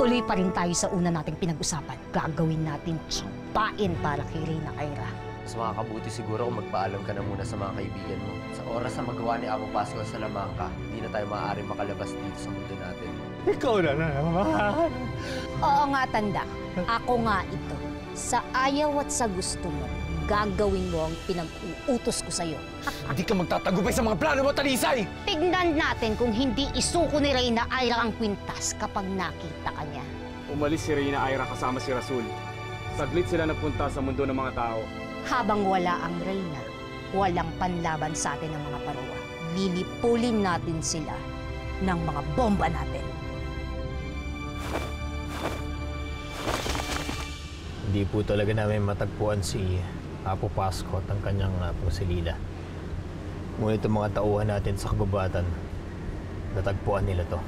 tuloy pa rin tayo sa una nating pinag-usapan. Gagawin natin tsampain para kay Reyna Aira. Mas makakabuti siguro kung magpaalam ka na muna sa mga kaibigan mo. Sa oras na magawa ni Amo Pascual sa Salamanca, hindi na tayo maaaring makalabas dito sa mundo natin. Ikaw na naman. Oo nga, Tanda. Ako nga ito. Sa ayaw at sa gusto mo, gagawin mo ang pinag-uutos ko sa'yo. Hindi ka magtatagumpay sa mga plano mo, Talisay! Tignan natin kung hindi isuko ni Reyna Aira ang kwintas kapag nakita ka niya. Umalis si Reyna Aira kasama si Rasul. Saglit sila napunta sa mundo ng mga tao. Habang wala ang Reyna, walang panlaban sa atin ng mga Paroa. Lilipulin natin sila ng mga bomba natin. Hindi po talaga namin matagpuan si Apo Pasco at ang kanyang apong si Lila. Ngunit ang mga tauhan natin sa kagubatan, natagpuan nila to.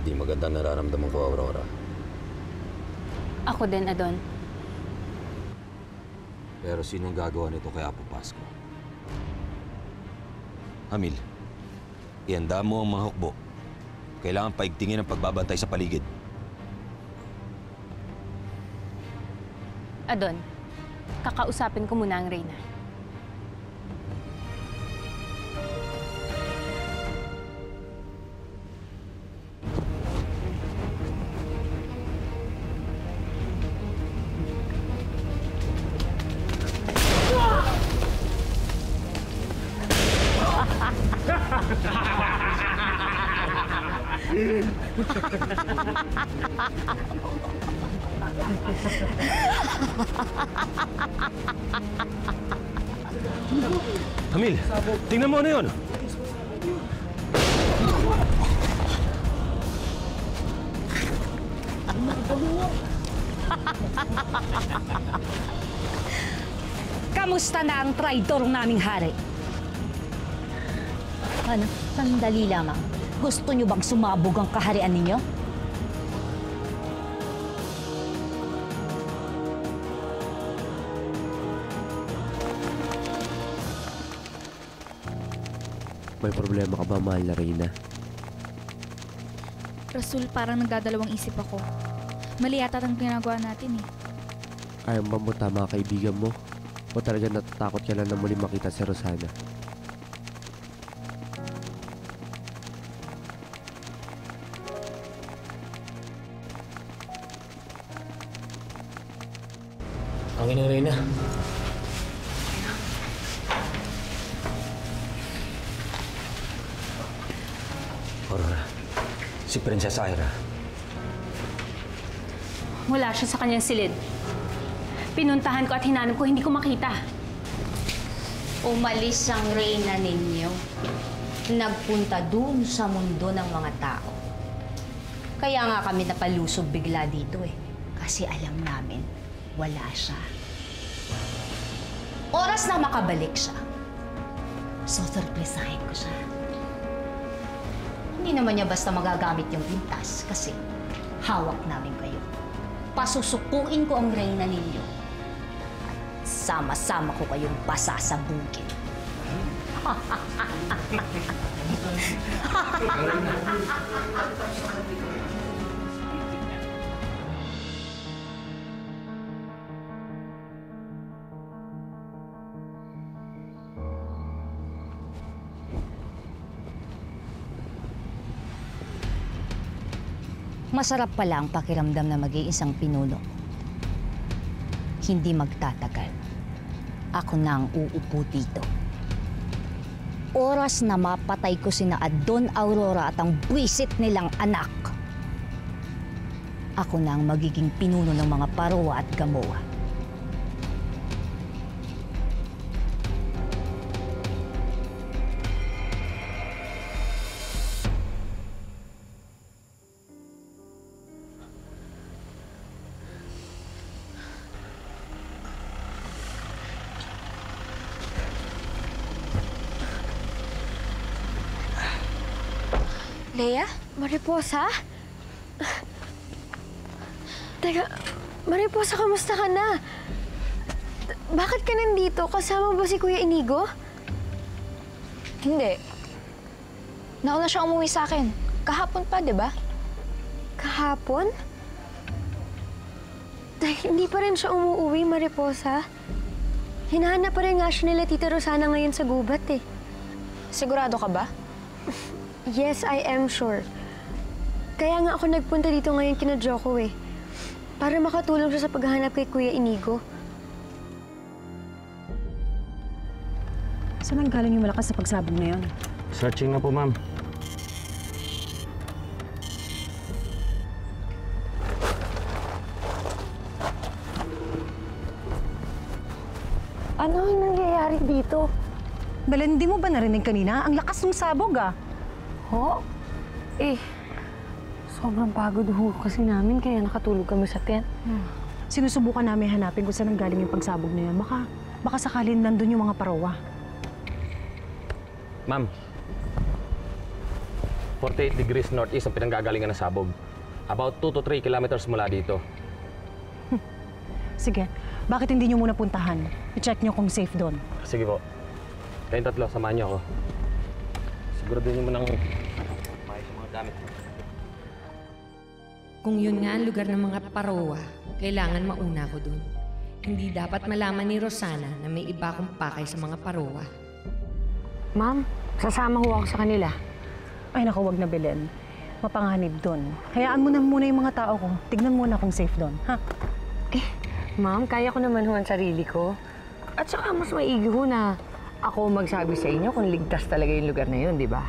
Di maganda nararamdaman ko, Aurora. Ako din, Adon. Pero sinong gagawa nito kay Apo Pasco? Hamil, ihanda mo ang mga hukbo. Kailangan paigtingin ang pagbabantay sa paligid. Adon, kakausapin ko muna ang Reyna. Hamil, tingnan mo ano yun! Kamusta na ang traidor naming hari? Ano? Sandali lamang. Gusto niyo bang sumabog ang kaharian ninyo? May problema ka ba, mahal na Reyna? Rasul, parang nagdadalawang isip ako. Mali yata ang ginagawa natin eh. Ayaw ba mo tama kaibigan mo? O talaga natatakot ka lang na muli makita si Rosana? Ang inang Reyna. Aurora, si Princess Aira. Wala siya sa kanyang silid. Pinuntahan ko at hinanap ko, hindi ko makita. Umalis ang Reyna ninyo. Nagpunta dun sa mundo ng mga tao. Kaya nga kami napalusob bigla dito eh. Kasi alam namin, wala siya. Oras na makabalik siya. So, surpresahin ko siya. Hindi naman niya basta magagamit yung pintas kasi hawak namin kayo. Pasusukuin ko ang Reyna ninyo at sama-sama ko kayong pasasabugin. Masarap pala ang pakiramdam na mag-iisang pinuno. Hindi magtatagal. Ako na ang uupo dito. Oras na mapatay ko sina Adon Aurora at ang buwisit nilang anak. Ako na ang magiging pinuno ng mga Paroa at Gamoa. Leia? Mariposa? Teka, Mariposa, kamusta ka na? Bakit ka nandito? Kasama ba si Kuya Inigo? Hindi. Nauna siya umuwi sa akin. Kahapon pa, di ba? Kahapon? Dahil hindi pa rin siya umuwi, Mariposa. Hinahanap pa rin nga siya nila Tita Rosana ngayon sa gubat eh. Sigurado ka ba? Yes, I am sure. Kaya nga ako nagpunta dito ngayon kina Joko eh. Para makatulong siya sa paghahanap kay Kuya Inigo. Saan ang galing yung malakas sa pagsabog na yun? Searching na po, ma'am. Ano ang nangyayari dito? Belen, hindi mo ba narinig kanina? Ang lakas ng sabog ah. Ho? Eh, sobrang pagod ho kasi namin kaya nakatulog kami sa tent. Sinusubukan namin hanapin kung saan ang galing yung pagsabog na yun. Baka sakalin nandun yung mga parawa. Ma'am, 48 degrees northeast ang pinanggagalingan ng sabog. About 2 to 3 kilometers mula dito. Sige, bakit hindi nyo muna puntahan? I-check nyo kung safe doon. Sige po. Kayong tatlo, samahan niyo ako. Siguraduhin niyo mo nang maayos yung mga gamit. Kung yun nga ang lugar ng mga parowa, kailangan mauna ko dun. Hindi dapat malaman ni Rosana na may iba akong pakay sa mga parowa. Ma'am, sasama ho ako sa kanila. Ay naku, wag na Belen. Mapanganib doon. Hayaan mo na muna yung mga tao ko. Tignan muna kung safe doon, ha? Ma'am, kaya ko naman ho ang sarili ko. At saka mas maigi ho na ako magsabi sa inyo kung ligtas talaga yung lugar na yun, di ba?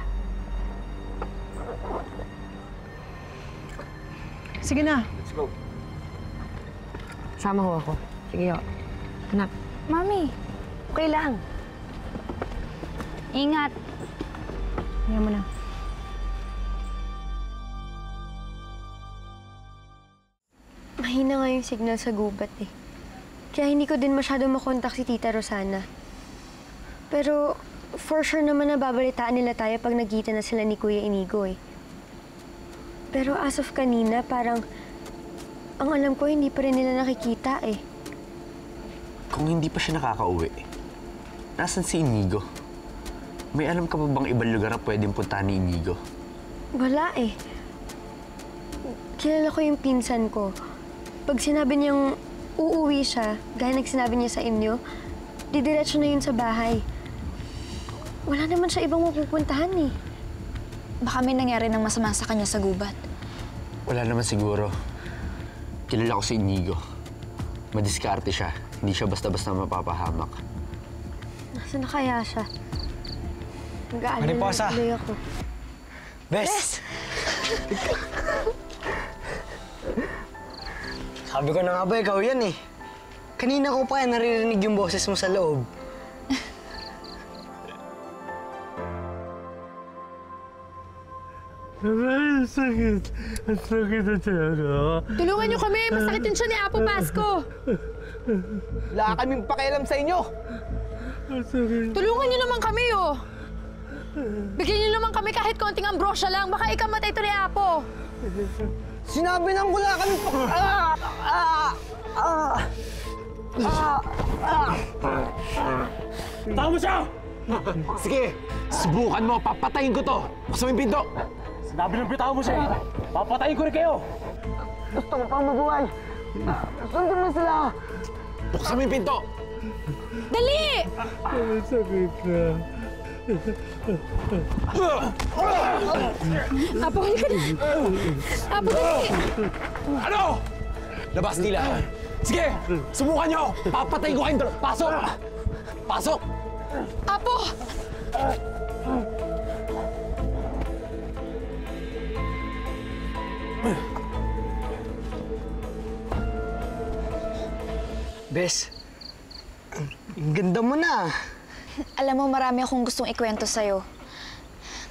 Sige na. Let's go. Sama ho ako. Sige ho. Anak. Mami, Okay lang. ingat. Hayaan mo na. Mahina nga yung signal sa gubat eh. Kaya hindi ko din masyado makontak si Tita Rosana. Pero for sure naman na babalitaan nila tayo pag nagkita na sila ni Kuya Inigo eh. Pero as of kanina, parang ang alam ko hindi pa rin nila nakikita eh. Kung hindi pa siya nakakauwi, nasan si Inigo? May alam ka pa bang ibang lugar na pwedeng puntahan ni Inigo? Wala eh. Kilala ko yung pinsan ko. Pag sinabi niyang uuwi siya, gaya ng sinabi niya sa inyo, didiretso na yun sa bahay. Wala naman siya ibang mapupuntahan eh. Baka may nangyari ng masama sa kanya sa gubat. Wala naman siguro. Kilala ko si Inigo. Madiskarte siya. Hindi siya basta-basta mapapahamak. Nasaan na kaya siya? Nag-aalala Mariposa! tuloy ako. Bes! Sabi ko na nga ba, ikaw yan eh. Kanina ko pa naririnig yung boses mo sa loob. Ang sakit. Ang sakit na talaga. Tulungan niyo kami! Masakit din siya ni Apo Pasko! Wala kaming pakialam sa inyo! Ang sakit. Tulungan niyo naman kami, oh! Bigyan niyo naman kami kahit konting ambrosya lang. Baka ikamatay ito ni Apo. Sinabi nang wala kaming Tama mo siya! Sige, subukan mo. Papatayin ko to. Buksan mo yung pinto. Sinabi ng bitaw mo siya. Papatayin ko rin kayo. Gusto mo pang mabuhay. Sundin mo sila. Buksan mo yung pinto. Dali! Ang sakit na. Apo, halika na! Apo, dali! Ano? Labas nila. Sige, subukan nyo. Papatayin ko kayo. Pasok! Pasok! Apo! Bes, ang ganda mo na. Alam mo, marami akong gustong ikwento sa'yo.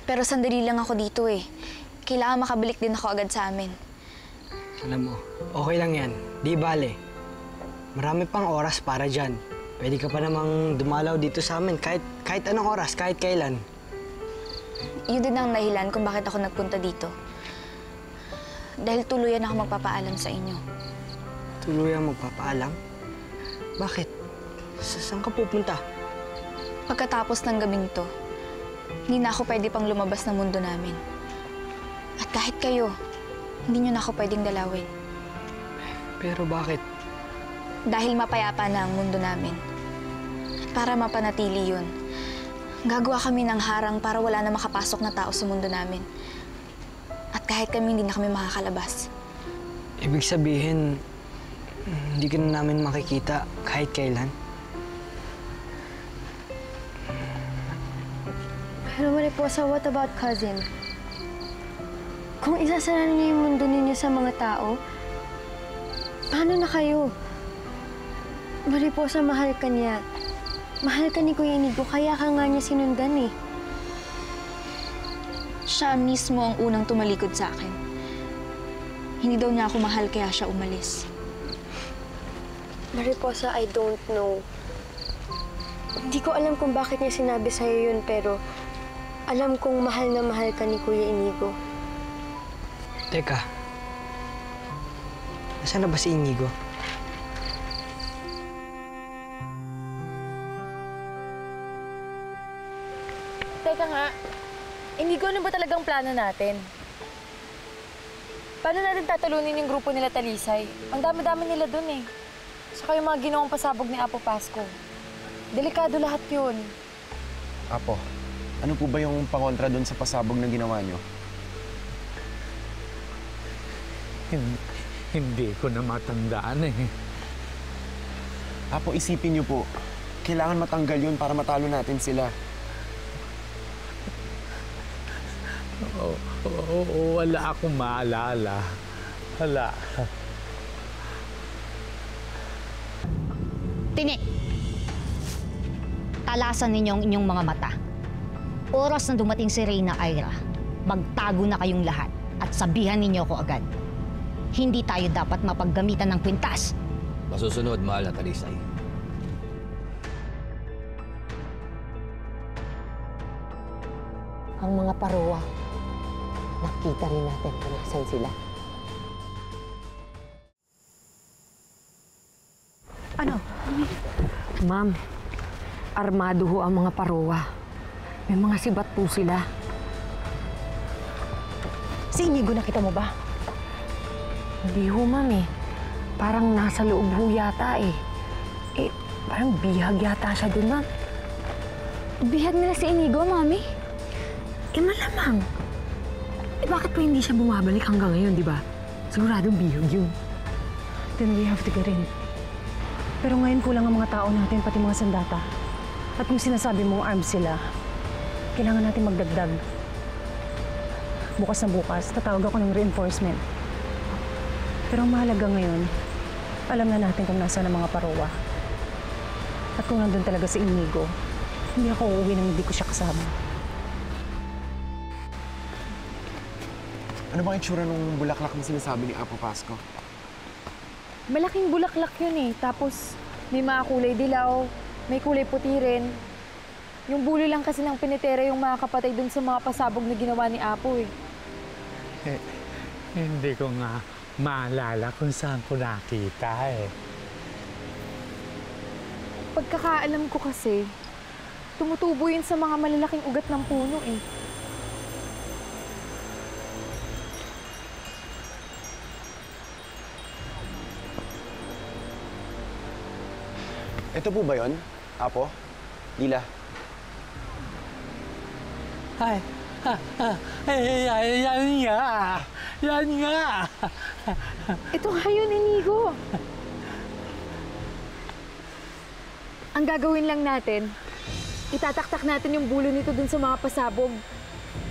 Pero sandali lang ako dito eh. Kailangan makabalik din ako agad sa amin. Alam mo, okay lang yan. Di bale. Marami pang oras para dyan. Pwede ka pa namang dumalaw dito sa amin kahit anong oras, kahit kailan. Yun din ang dahilan kung bakit ako nagpunta dito. Dahil tuluyan ako magpapaalam sa inyo. Tuluyan magpapaalam? Bakit? Saan ka pupunta? Pagkatapos ng gabing to, hindi na ako pwede pang lumabas ng mundo namin. At kahit kayo, hindi nyo na ako pwedeng dalawin. Pero bakit? Dahil mapayapa na ang mundo namin. At para mapanatili yun, gagawa kami ng harang para wala na makapasok na tao sa mundo namin. At kahit kami, hindi na kami makakalabas. Ibig sabihin, hindi ka na namin makikita kahit kailan? Pero Mariposa, what about cousin? Kung isasara niyo yung mundo ninyo sa mga tao, paano na kayo? Mariposa, mahal ka niya. Mahal ka ni Kuya Inigo, kaya ka nga niya sinundan eh. Siya mismo ang unang tumalikod sa akin. Hindi daw niya ako mahal kaya siya umalis. Mariposa, I don't know. Hindi ko alam kung bakit niya sinabi sa'yo yun, pero alam kong mahal na mahal ka ni Kuya Inigo. Teka. Nasaan na ba si Inigo? Teka nga, Inigo, ano ba talagang plano natin? Paano natin tatalunin yung grupo nila Talisay? Ang dami-dami nila dun eh. Saka yung mga ginawang pasabog ni Apo Pasko. Delikado lahat yun. Apo, ano po ba yung pangontra doon sa pasabog na ginawa nyo? Hindi ko na matandaan eh. Apo, isipin nyo po. Kailangan matanggal yun para matalo natin sila. Wala akong maalala. Wala. Tinik! Talasan ninyo ang inyong mga mata. Oras na dumating si Reyna Ira, magtago na kayong lahat at sabihan ninyo ko agad. Hindi tayo dapat mapaggamitan ng kwintas. Masusunod, mahal na Talisay. Ang mga parowa, nakita rin natin kung nasan sila. Ano? Ma'am, armado ho ang mga parowa. May mga sibat po sila. Si Inigo, nakita mo ba? Hindi ho, ma'am eh. Parang nasa loob ho yata eh. Parang bihag yata siya dun, ma'am. Bihag nila si Inigo, Mami? Malamang. Bakit pa hindi siya bumabalik hanggang ngayon, di ba? Siguradong bihag yun. Then we have to get in. Pero ngayon kulang ang mga tao natin, pati mga sandata. At kung sinasabi mong armed sila, kailangan natin magdagdag. Bukas na bukas, tatawag ako ng reinforcement. Pero ang mahalaga ngayon, alam na natin kung nasaan ang mga parowa. At kung nandun talaga si Inigo, hindi ako uuwi nang hindi ko siya kasama. Ano bang itsura nung bulaklak na sinasabi ni Apo Pasko? Malaking bulaklak yun eh. Tapos may mga kulay dilaw, may kulay puti rin. Yung bulo lang kasi ng pinitera yung mga kapatay dun sa mga pasabog na ginawa ni Apo eh. Hindi ko nga maalala kung saan ko nakita eh. Pagkakaalam ko kasi, tumutubo yun sa mga malalaking ugat ng puno eh. Ito po ba yun, Apo? Lila? Yan nga! Yan nga! Ito nga yun, Inigo. Ang gagawin lang natin, itataktak natin yung bulo nito dun sa mga pasabog.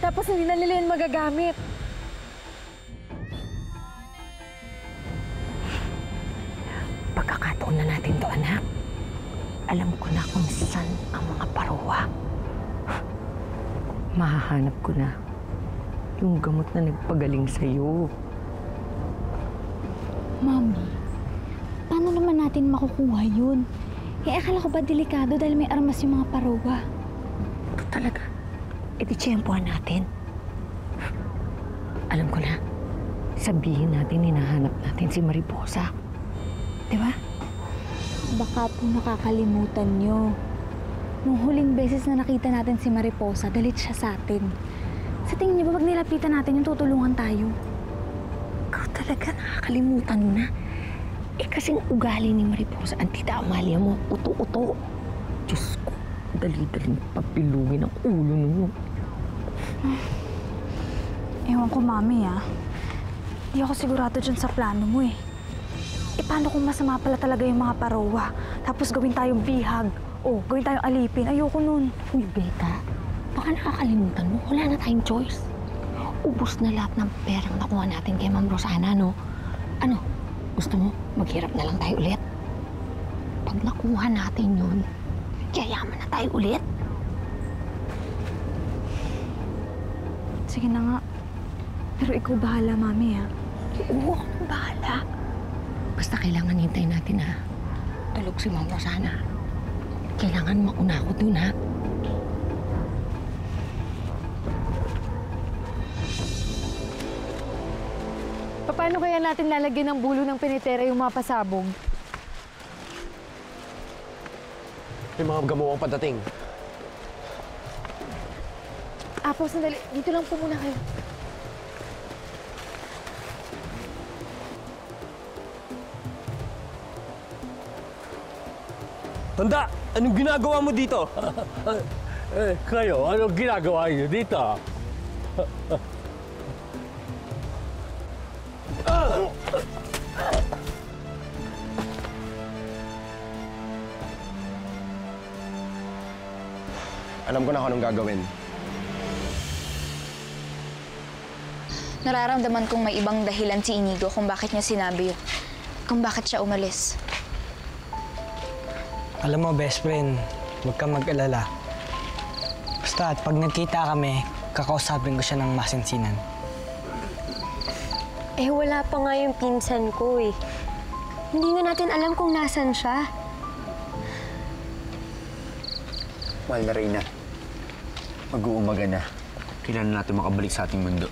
Tapos hindi na nila yun magagamit. Pagkakataon na natin to, anak. Alam ko na kung saan ang mga parowa. Mahahanap ko na yung gamot na nagpagaling sa'yo. Mami, paano naman natin makukuha yun? Akala ko ba delikado dahil may armas yung mga parowa? Ito talaga. Ititsyempohan natin. Alam ko na. Sabihin natin, hinahanap natin si Mariposa. Di ba? Baka po nakakalimutan nyo. Nung huling beses na nakita natin si Mariposa, galit siya sa atin. Sa tingin niyo ba pag nilapitan natin yung tutulungan tayo? Ikaw talaga nakakalimutan mo na. Eh kasing ugali ni Mariposa, ang tita Amalia mo, uto-uto. Diyos ko, dali-daling papilugin ang ulo ninyo. Ewan ko, Mami, Di ako sigurado dyan sa plano mo, eh. E paano kung masama pala talaga yung mga Parowa? Tapos gawin tayong bihag. O, gawin tayong alipin. Ayoko nun. Uy, Beta, baka nakakalimutan mo, wala na tayong choice. Ubus na lahat ng perang nakuha natin kay Ma'am Rosana, no? Ano, gusto mo maghirap na lang tayo ulit? Pag nakuha natin yun, yayaman na tayo ulit. Sige na nga. Pero ikaw bahala, Mami, Oo, akong bahala. Basta kailangan hintayin natin, ha? Tulog si Ma'am Rosana. Kailangan mauna ako dun, ha? Paano kaya natin lalagyan ng bulo ng pinitera yung mga pasabog? May mga gamuwang padating. Apo, sandali. Dito lang po muna kayo. Tanda! Anong ginagawa mo dito? Kayo, anong ginagawa niyo dito? Alam ko na kung anong gagawin. Nararamdaman kong may ibang dahilan si Inigo kung bakit niya sinabi yun. Kung bakit siya umalis. Alam mo, best friend, huwag kang mag-alala. Basta at pag nagkita kami, kakausapin ko siya ng masinsinan. Eh, wala pa nga yung pinsan ko eh. Hindi nga natin alam kung nasan siya. Mahal na Reyna, mag-uumaga na. Kailangan natin makabalik sa ating mundo.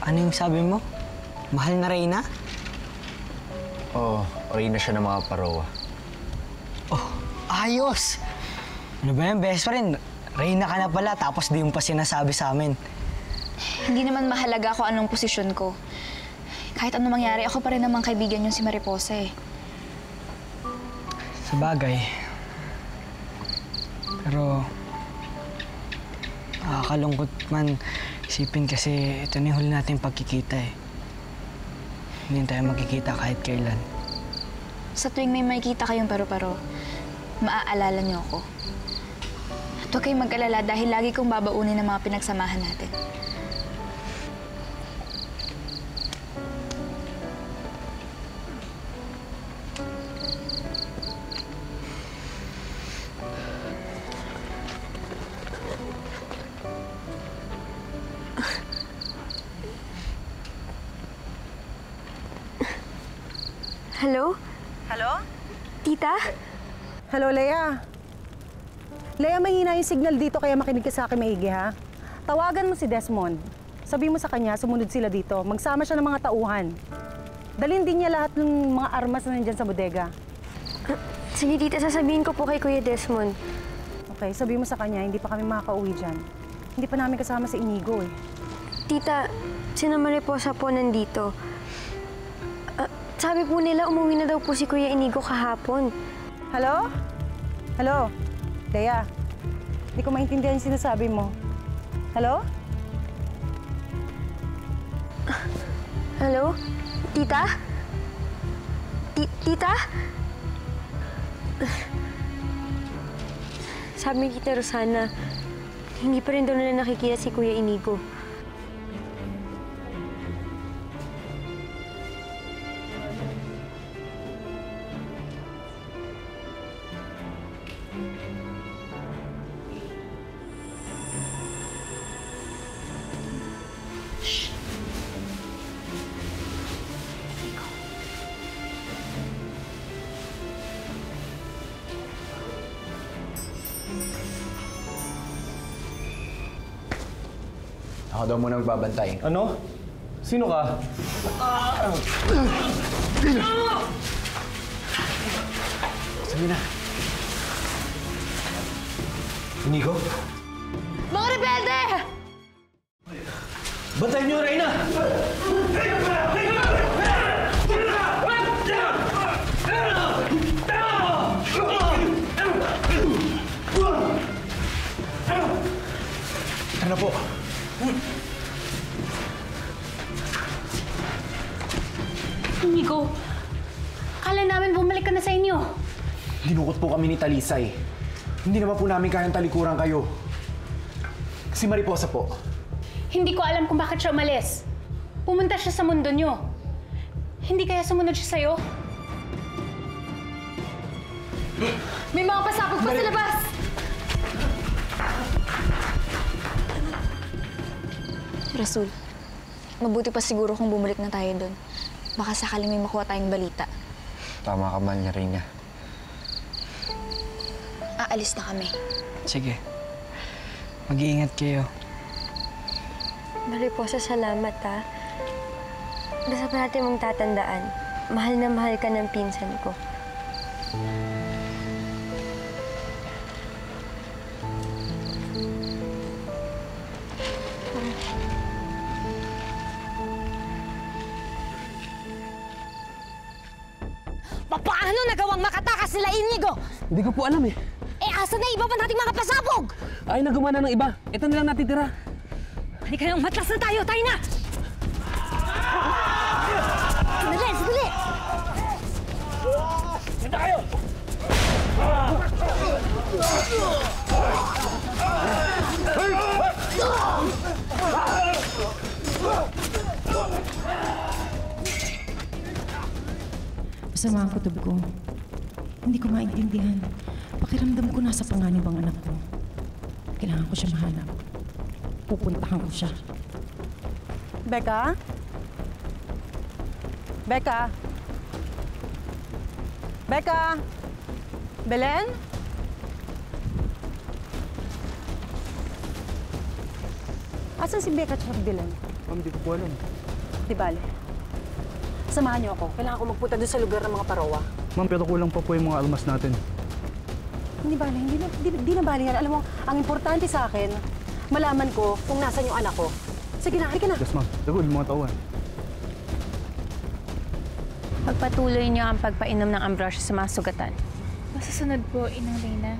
Ano yung sabi mo? Mahal na Reyna? Oo, Reyna siya ng mga Parowa. Oh, ayos! Ano ba yan, best friend? Reyna ka na pala, tapos di mo pa sinasabi sa amin. Hindi naman mahalaga kung anong posisyon ko. Kahit ano mangyari, ako pa rin namang kaibigan yung si Mariposa eh. Sa bagay. Pero, nakakalungkot man isipin kasi ito na yung huli natin pagkikita eh. Hindi tayo magkikita kahit kailan. Sa tuwing may makikita kayong paru-paro, maaalala niyo ako. At huwag kayong mag-alala dahil lagi kong babaunin ang mga pinagsamahan natin. Hello? Hello? Tita? Hello, Lea. Lea, mahina yung signal dito kaya makinig ka sa akin maigi, ha? Tawagan mo si Desmond. Sabi mo sa kanya, sumunod sila dito. Magsama siya ng mga tauhan. Dalhin din niya lahat ng mga armas na nandyan sa bodega. Sige, tita, sasabihin ko po kay Kuya Desmond. Okay, sabi mo sa kanya, hindi pa kami makakauwi dyan. Hindi pa namin kasama si Inigo, eh. Tita, si Mariposa po nandito. Sabi po nila, umuwi na daw po si Kuya Inigo kahapon. Hello? Hello? Lea, hindi ko maintindihan yung sinasabi mo. Hello? Hello? Tita? Tita? Sabi ni Tita Rosana, hindi pa rin daw nila nakikita si Kuya Inigo. Ako daw muna magbabantay. Ano? Sino ka? Sabi na. Inigo? Mga rebelde! Bantayan niyo, Reyna! Tara po. Inigo, akala namin bumalik ka na sa inyo. Dinukot po kami ni Talisay. Hindi naman po namin kayang talikuran kayo. Si Mariposa po. Hindi ko alam kung bakit siya umalis. Pumunta siya sa mundo niyo. Hindi kaya sumunod siya sa'yo? May mga pasabog pa sa labas! Rasul, mabuti pa siguro kung bumalik na tayo doon. Baka sakaling may makuha tayong balita. Tama ka, mahal niya, Reyna. Aalis na kami. Sige. Mag-iingat kayo. Mariposa, salamat ha. Basta pa natin mong tatandaan, mahal na mahal ka ng pinsan ko. Paano nagawang makatakas sila, Inigo? Hindi ko po alam eh. Eh, asa na iba pa nating mga pasabog? Ay, nagawa na ng iba. Ito na lang natitira. Halika nang matlas na tayo! Tayo na! Sandali! Sandali! Sanda kayo! Masama ang kutob ko. Hindi ko maintindihan. Pakiramdam ko nasa panganib ang anak ko. Kailangan ko siya mahanap. Pupuntahan ko siya. Becca? Becca? Becca? Belen? Asan si Becca at Belen? Ma'am, di ko po alam. Di bale. Samahan niyo ako. Kailangan ko magpunta doon sa lugar ng mga Parowa. Ma'am, pero kulang pa po yung mga almas natin. Hindi bale. Hindi na bale yan. Alam mo, ang importante sa akin, malaman ko kung nasan yung anak ko. Sige na, halika na. Yes, ma'am. Dagol, mga tauhan. Pagpatuloy niyo ang pagpainom ng ambrosia sa mga sugatan. Masusunod po, Inang Reyna.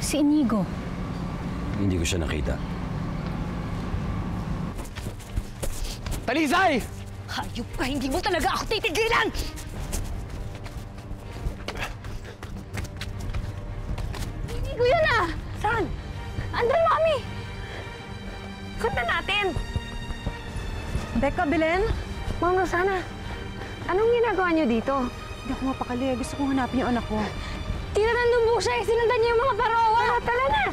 Si Inigo. Hindi ko siya nakita. Talisay! Hayop ka! Hindi mo talaga ako titigilan! Inigo yun ah! Saan? Andun, Mami! Sundan natin! Becca, Belen? Ma'am Rosana, anong ginagawa niyo dito? Hindi ako mapakali. Gusto kong hanapin yung anak ko. Tira, nandun po siya. Sinundan niyo yung mga Parowa. Tara na!